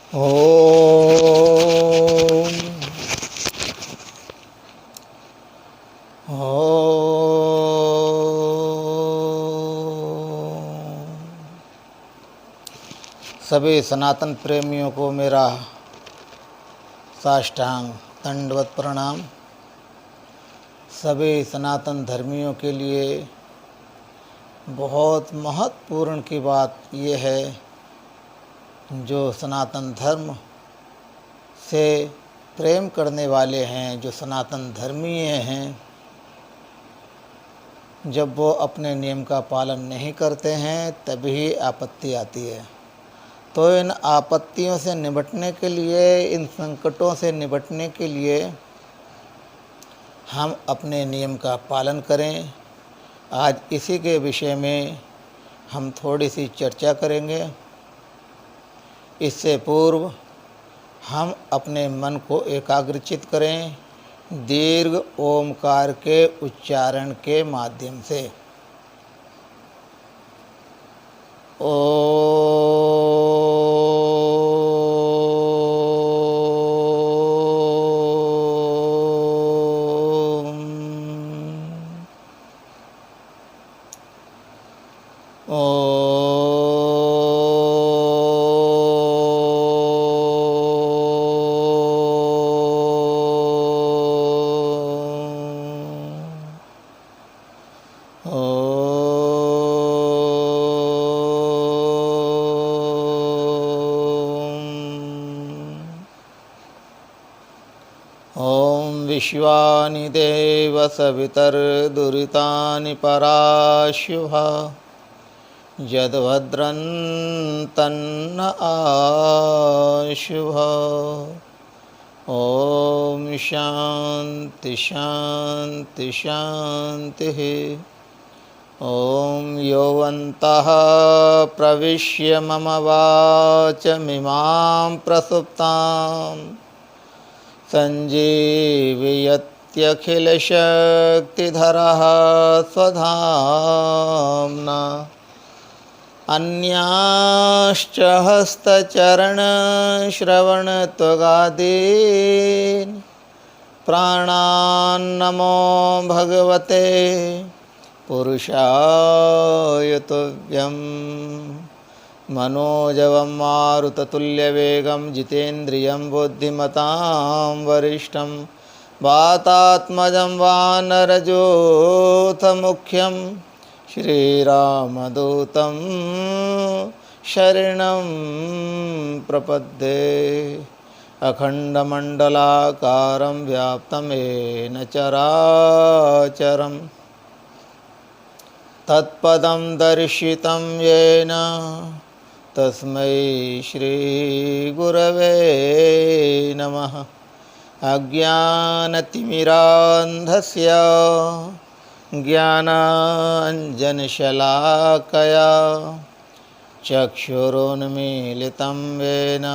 ओम ओम। सभी सनातन प्रेमियों को मेरा साष्टांग दंडवत प्रणाम। सभी सनातन धर्मियों के लिए बहुत महत्वपूर्ण की बात यह है, जो सनातन धर्म से प्रेम करने वाले हैं, जो सनातन धर्मीय हैं, जब वो अपने नियम का पालन नहीं करते हैं तभी आपत्ति आती है। तो इन आपत्तियों से निपटने के लिए, इन संकटों से निपटने के लिए हम अपने नियम का पालन करें। आज इसी के विषय में हम थोड़ी सी चर्चा करेंगे। इससे पूर्व हम अपने मन को एकाग्रचित करें दीर्घ ओमकार के उच्चारण के माध्यम से। ओम ॐ विश्वानि देव सवितर्दुरितानि पराशुभा यद्भद्रं तन्न आशुभा। ॐ शान्ति शान्ति शान्तिः। ॐ योऽन्तः प्रविश्य मम वाचमिमां प्रसुप्ताम् सञ्जीवयत्यखिलशक्तिधरः स्वधाम्ना। अन्याश्च हस्तचरणश्रवणत्वगादीन् प्राणान्नमो भगवते पुरुषाय तुभ्यम्। मनोजवं मारुततुल्यवेगं जितेन्द्रियं बुद्धिमतां वरिष्ठं वातात्मजं वानरजोऽथमुख्यं श्रीरामदूतं शरणं प्रपद्ये। अखण्डमण्डलाकारं व्याप्तं येन चराचरं तत्पदं दर्शितं येन तस्मै श्रीगुरवे नमः। अज्ञानतिमिरान्धस्य ज्ञानाञ्जनशलाकया चक्षुरुन्मीलितं येन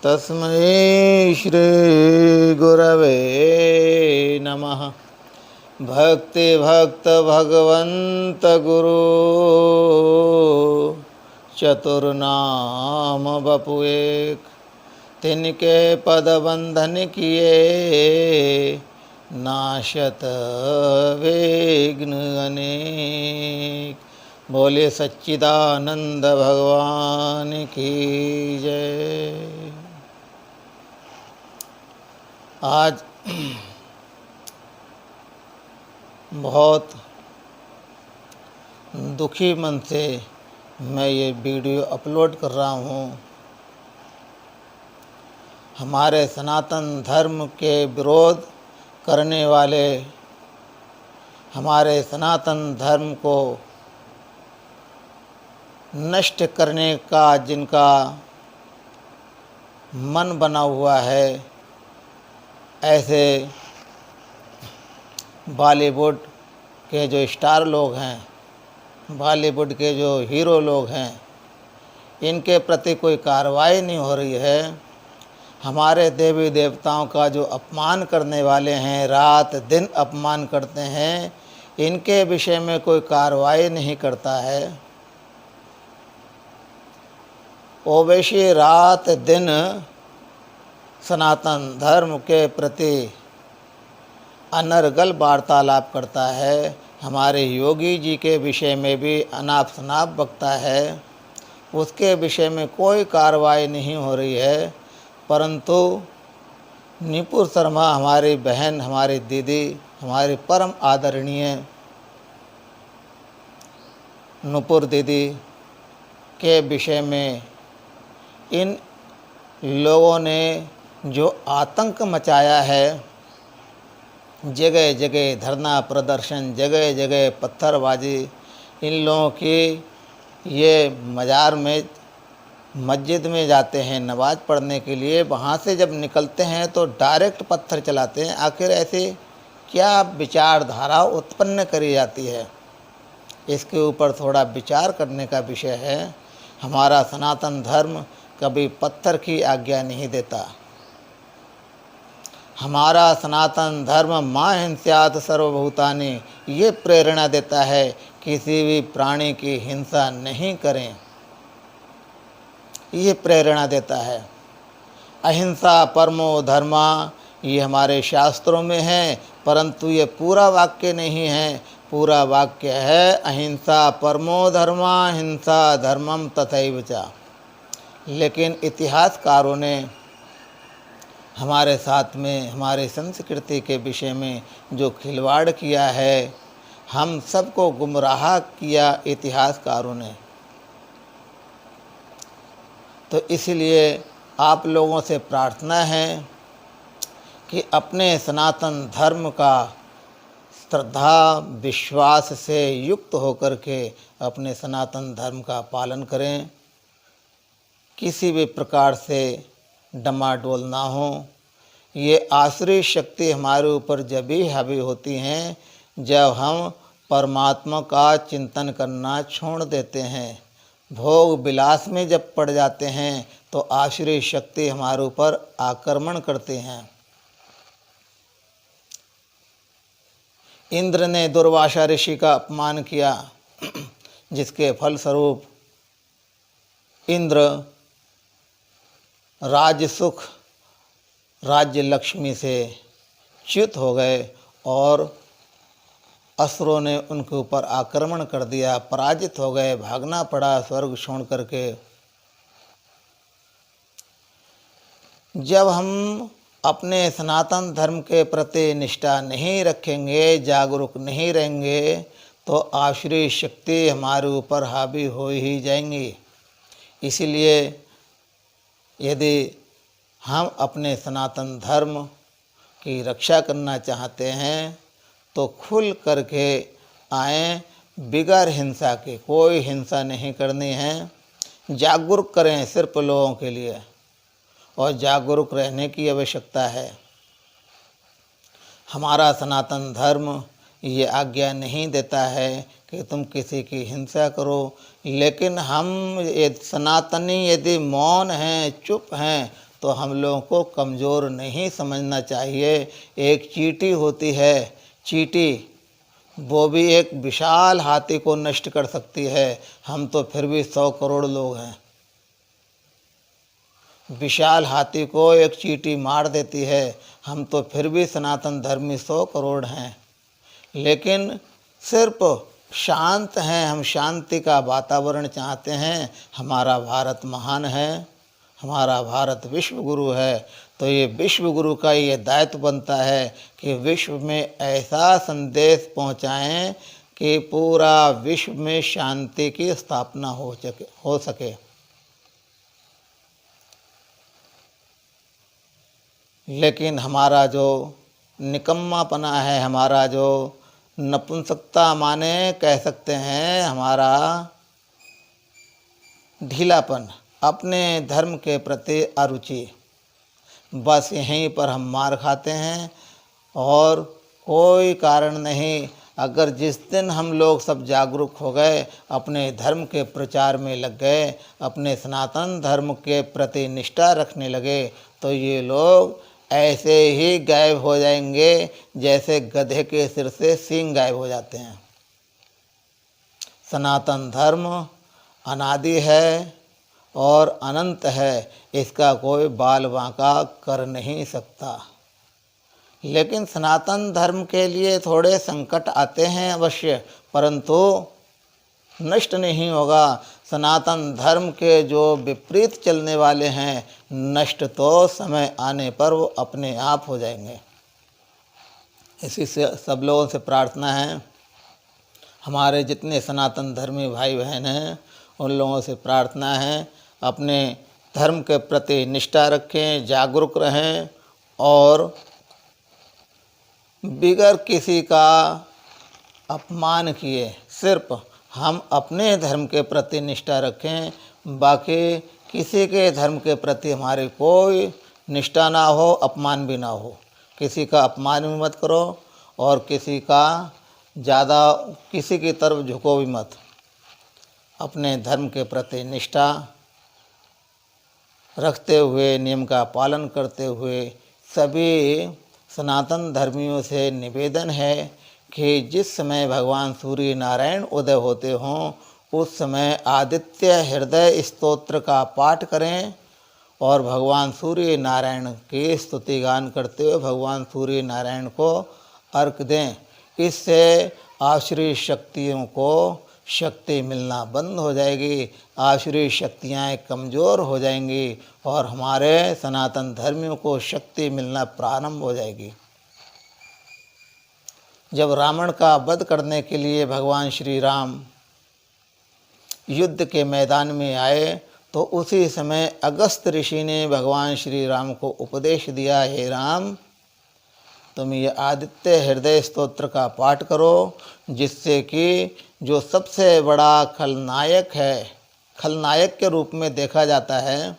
तस्मै श्रीगुरवे नमः। भक्तिभक्त भगवन्त गुरु चतुर्नाम बपु एक। तिनके पद बंधन किए नाशत विघ्न अनेक। बोले सच्चिदानंद भगवान की जय। आज बहुत दुखी मन से मैं ये वीडियो अपलोड कर रहा हूँ। हमारे सनातन धर्म के विरोध करने वाले, हमारे सनातन धर्म को नष्ट करने का जिनका मन बना हुआ है, ऐसे बॉलीवुड के जो स्टार लोग हैं, बॉलीवुड के जो हीरो लोग हैं, इनके प्रति कोई कार्रवाई नहीं हो रही है। हमारे देवी देवताओं का जो अपमान करने वाले हैं, रात दिन अपमान करते हैं, इनके विषय में कोई कार्रवाई नहीं करता है। ओवैसी रात दिन सनातन धर्म के प्रति अनर्गल वार्तालाप करता है। हमारे योगी जी के विषय में भी अनाप शनाप बकता है, उसके विषय में कोई कार्रवाई नहीं हो रही है। परंतु नुपुर शर्मा हमारी बहन, हमारी दीदी, हमारी परम आदरणीय नुपुर दीदी के विषय में इन लोगों ने जो आतंक मचाया है, जगह जगह धरना प्रदर्शन, जगह जगह पत्थरबाजी, इन लोगों की ये मज़ार में मस्जिद में जाते हैं नमाज़ पढ़ने के लिए, वहाँ से जब निकलते हैं तो डायरेक्ट पत्थर चलाते हैं। आखिर ऐसे क्या विचारधारा उत्पन्न करी जाती है, इसके ऊपर थोड़ा विचार करने का विषय है। हमारा सनातन धर्म कभी पत्थर की आज्ञा नहीं देता। हमारा सनातन धर्म मां हिंस्यात् सर्वभूतानि ये प्रेरणा देता है किसी भी प्राणी की हिंसा नहीं करें, ये प्रेरणा देता है। अहिंसा परमो धर्मा ये हमारे शास्त्रों में है, परंतु ये पूरा वाक्य नहीं है। पूरा वाक्य है अहिंसा परमो धर्मा हिंसा धर्मम तथैव च। लेकिन इतिहासकारों ने हमारे साथ में हमारे संस्कृति के विषय में जो खिलवाड़ किया है, हम सबको गुमराह किया इतिहासकारों ने। तो इसलिए आप लोगों से प्रार्थना है कि अपने सनातन धर्म का श्रद्धा विश्वास से युक्त होकर के अपने सनातन धर्म का पालन करें, किसी भी प्रकार से डमाडोल ना हो। ये आसुरी शक्ति हमारे ऊपर जब भी हावी होती हैं जब हम परमात्मा का चिंतन करना छोड़ देते हैं, भोग विलास में जब पड़ जाते हैं तो आसुरी शक्ति हमारे ऊपर आक्रमण करते हैं। इंद्र ने दुर्वासा ऋषि का अपमान किया, जिसके फलस्वरूप इंद्र राज्य सुख राज्य लक्ष्मी से च्युत हो गए और असुरों ने उनके ऊपर आक्रमण कर दिया, पराजित हो गए, भागना पड़ा स्वर्ग छोड़ करके। जब हम अपने सनातन धर्म के प्रति निष्ठा नहीं रखेंगे, जागरूक नहीं रहेंगे, तो आसुरी शक्ति हमारे ऊपर हावी हो ही जाएंगी। इसलिए यदि हम अपने सनातन धर्म की रक्षा करना चाहते हैं तो खुल करके आएँ, बिगैर हिंसा के। कोई हिंसा नहीं करनी है। जागरूक करें सिर्फ लोगों के लिए, और जागरूक रहने की आवश्यकता है। हमारा सनातन धर्म ये आज्ञा नहीं देता है कि तुम किसी की हिंसा करो, लेकिन हम सनातनी यदि मौन हैं, चुप हैं, तो हम लोगों को कमज़ोर नहीं समझना चाहिए। एक चींटी होती है, चींटी वो भी एक विशाल हाथी को नष्ट कर सकती है। हम तो फिर भी 100 करोड़ लोग हैं। विशाल हाथी को एक चींटी मार देती है, हम तो फिर भी सनातन धर्मी 100 करोड़ हैं। लेकिन सिर्फ शांत हैं, हम शांति का वातावरण चाहते हैं। हमारा भारत महान है, हमारा भारत विश्व गुरु है। तो ये विश्व गुरु का ये दायित्व बनता है कि विश्व में ऐसा संदेश पहुंचाएं कि पूरा विश्व में शांति की स्थापना हो सके। लेकिन हमारा जो निकम्मापना है, हमारा जो नपुंसकता माने कह सकते हैं, हमारा ढीलापन, अपने धर्म के प्रति अरुचि, बस यहीं पर हम मार खाते हैं और कोई कारण नहीं। अगर जिस दिन हम लोग सब जागरूक हो गए, अपने धर्म के प्रचार में लग गए, अपने सनातन धर्म के प्रति निष्ठा रखने लगे, तो ये लोग ऐसे ही गायब हो जाएंगे जैसे गधे के सिर से सींग गायब हो जाते हैं। सनातन धर्म अनादि है और अनंत है, इसका कोई बाल बांका कर नहीं सकता। लेकिन सनातन धर्म के लिए थोड़े संकट आते हैं अवश्य, परंतु नष्ट नहीं होगा। सनातन धर्म के जो विपरीत चलने वाले हैं, नष्ट तो समय आने पर वो अपने आप हो जाएंगे। इसी से सब लोगों से प्रार्थना है, हमारे जितने सनातन धर्मी भाई बहन हैं उन लोगों से प्रार्थना है, अपने धर्म के प्रति निष्ठा रखें, जागरूक रहें और बिगर किसी का अपमान किए सिर्फ हम अपने धर्म के प्रति निष्ठा रखें, बाकी किसी के धर्म के प्रति हमारी कोई निष्ठा ना हो, अपमान भी ना हो। किसी का अपमान भी मत करो और किसी का ज़्यादा किसी की तरफ झुको भी मत। अपने धर्म के प्रति निष्ठा रखते हुए, नियम का पालन करते हुए सभी सनातन धर्मियों से निवेदन है कि जिस समय भगवान सूर्य नारायण उदय होते हों उस समय आदित्य हृदय स्तोत्र का पाठ करें और भगवान सूर्य नारायण की स्तुति गान करते हुए भगवान सूर्य नारायण को अर्घ्य दें। इससे आसुरी शक्तियों को शक्ति मिलना बंद हो जाएगी, आसुरी शक्तियाँ कमज़ोर हो जाएंगी और हमारे सनातन धर्मियों को शक्ति मिलना प्रारंभ हो जाएगी। जब रावण का वध करने के लिए भगवान श्री राम युद्ध के मैदान में आए तो उसी समय अगस्त ऋषि ने भगवान श्री राम को उपदेश दिया, हे राम तुम ये आदित्य हृदय स्तोत्र का पाठ करो, जिससे कि जो सबसे बड़ा खलनायक है, खलनायक के रूप में देखा जाता है,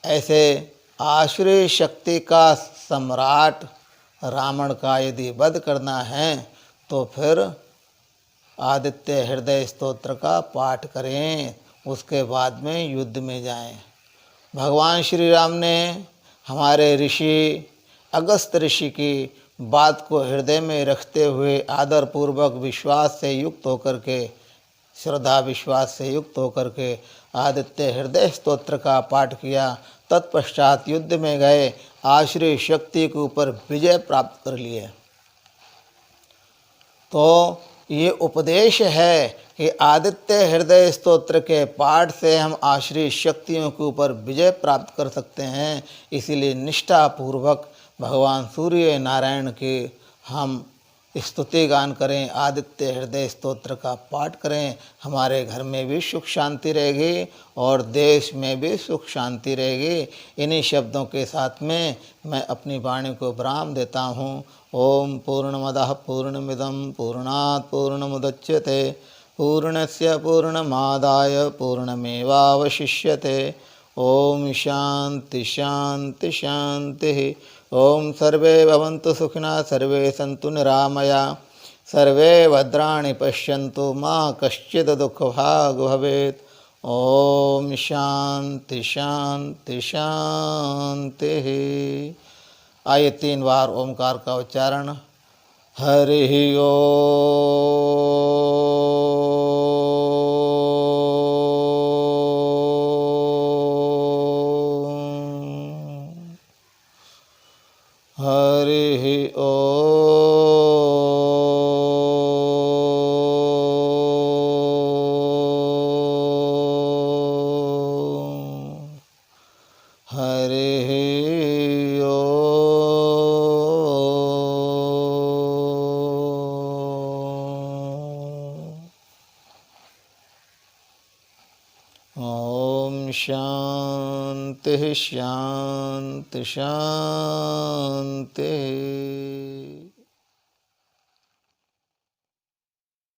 ऐसे आसुरी शक्ति का सम्राट रावण का यदि वध करना है तो फिर आदित्य हृदय स्तोत्र का पाठ करें, उसके बाद में युद्ध में जाएं। भगवान श्री राम ने हमारे ऋषि अगस्त ऋषि की बात को हृदय में रखते हुए आदरपूर्वक विश्वास से युक्त होकर के, श्रद्धा विश्वास से युक्त होकर के आदित्य हृदय स्तोत्र का पाठ किया। तत्पश्चात युद्ध में गए, आसुरी शक्ति के ऊपर विजय प्राप्त कर लिए। तो ये उपदेश है कि आदित्य हृदय स्तोत्र के पाठ से हम आसुरी शक्तियों के ऊपर विजय प्राप्त कर सकते हैं। इसीलिए निष्ठापूर्वक भगवान सूर्य नारायण की हम स्तुति गान करें, आदित्य हृदय स्तोत्र का पाठ करें। हमारे घर में भी सुख शांति रहेगी और देश में भी सुख शांति रहेगी। इन्हीं शब्दों के साथ में मैं अपनी वाणी को विराम देता हूँ। ओम पूर्णमदः पूर्णमिदं पूर्णात् पूर्णमुदच्यते पूर्णस्य पूर्णमादाय पूर्णमेवावशिष्यते। ओम शांति शांति शांति। ओम सर्वे भवन्तु सुखिनः, सर्वे सन्तु निरामया, सर्वे भद्राणि पश्यन्तु मा कश्चित् दुःखभाग् भवेत्। ओम शांति शांति शांति। आइए 3 बार ओमकार का उच्चारण। हरि ओम। हरि ओम। हरि ओम शांति शांति शांति।